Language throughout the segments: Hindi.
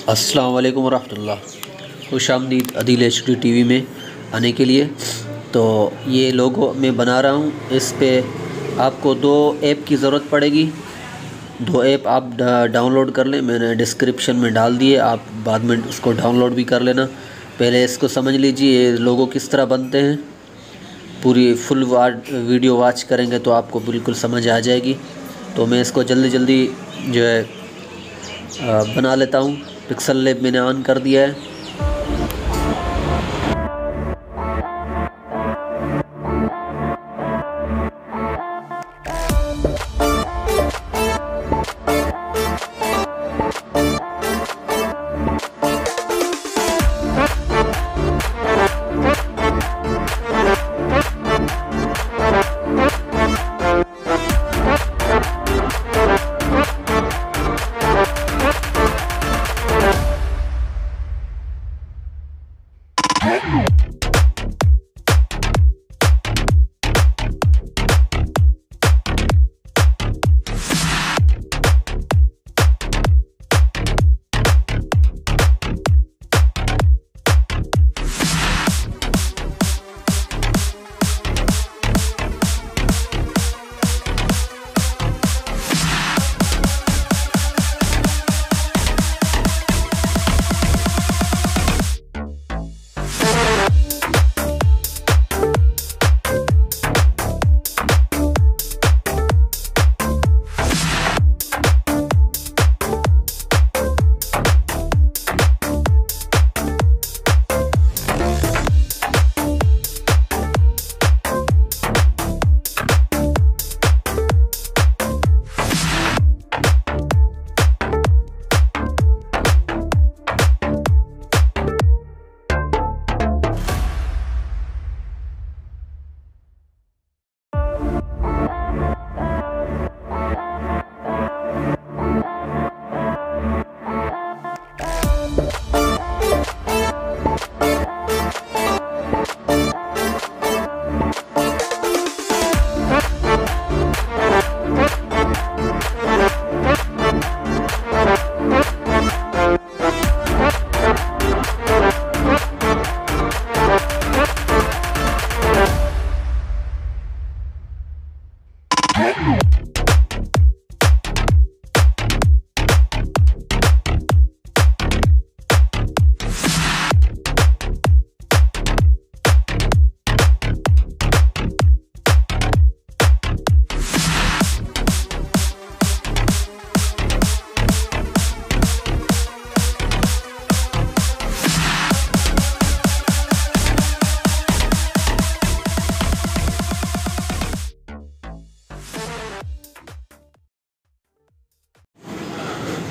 अस्सलाम वालेकुम रहमतुल्लाह। खुशामदीद अदील HD TV में आने के लिए। तो ये लोगो मैं बना रहा हूँ। इस पे आपको 2 ऐप की ज़रूरत पड़ेगी। 2 ऐप आप डाउनलोड कर लें, मैंने डिस्क्रिप्शन में डाल दिए, आप बाद में उसको डाउनलोड भी कर लेना। पहले इसको समझ लीजिए ये लोगो किस तरह बनते हैं। पूरी फुल वीडियो वॉच करेंगे तो आपको बिल्कुल समझ आ जाएगी। तो मैं इसको जल्दी जल्दी जो है बना लेता हूँ। पिक्सल लैब मैंने ऑन कर दिया है।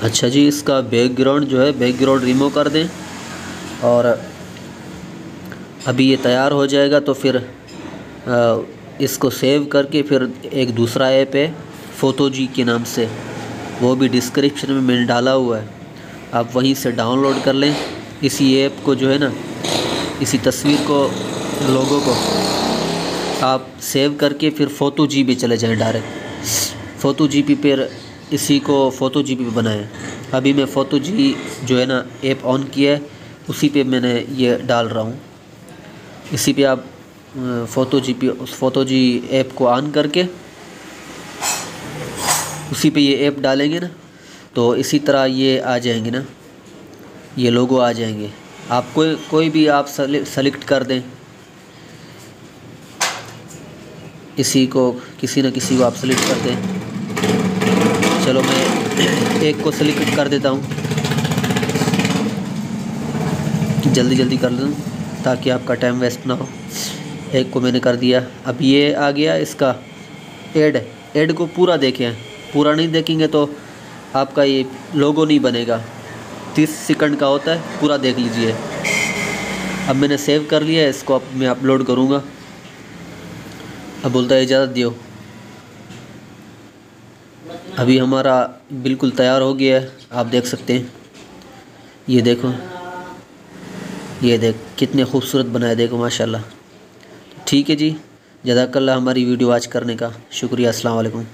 अच्छा जी, इसका बैकग्राउंड जो है बैकग्राउंड रिमूव कर दें और अभी ये तैयार हो जाएगा। तो फिर इसको सेव करके फिर एक दूसरा ऐप है फोटोजी के नाम से, वो भी डिस्क्रिप्शन में मैंने डाला हुआ है, आप वहीं से डाउनलोड कर लें। इसी ऐप को जो है ना, इसी तस्वीर को, लोगों को आप सेव करके फिर फोटोजी पे चले जाएं डायरेक्ट। फोटोजी पर इसी को फोटोजी पे बनाएं। अभी मैं फोटोजी जो है ना ऐप ऑन किया है, उसी पे मैंने ये डाल रहा हूँ। इसी पे आप फोटोजी ऐप को ऑन करके उसी पे ये ऐप डालेंगे ना, तो इसी तरह ये आ जाएंगे ना, ये लोगो आ जाएंगे। आप कोई भी आप सेलेक्ट कर दें, इसी को किसी न किसी को आप सेलेक्ट कर दें। चलो मैं एक को सेलेक्ट कर देता हूँ, जल्दी जल्दी कर लूँ ताकि आपका टाइम वेस्ट ना हो। एक को मैंने कर दिया। अब ये आ गया इसका ऐड को पूरा देखें, पूरा नहीं देखेंगे तो आपका ये लोगो नहीं बनेगा। 30 सेकंड का होता है, पूरा देख लीजिए। अब मैंने सेव कर लिया है, इसको अब मैं अपलोड करूँगा। अब बोलता है इजाज़त दियो। अभी हमारा बिल्कुल तैयार हो गया है, आप देख सकते हैं। ये देखो, ये देख कितने खूबसूरत बनाया, देखो माशाल्लाह। ठीक है जी, जज़ाकल्लाह हमारी वीडियो वॉच करने का शुक्रिया। अस्सलाम वालेकुम।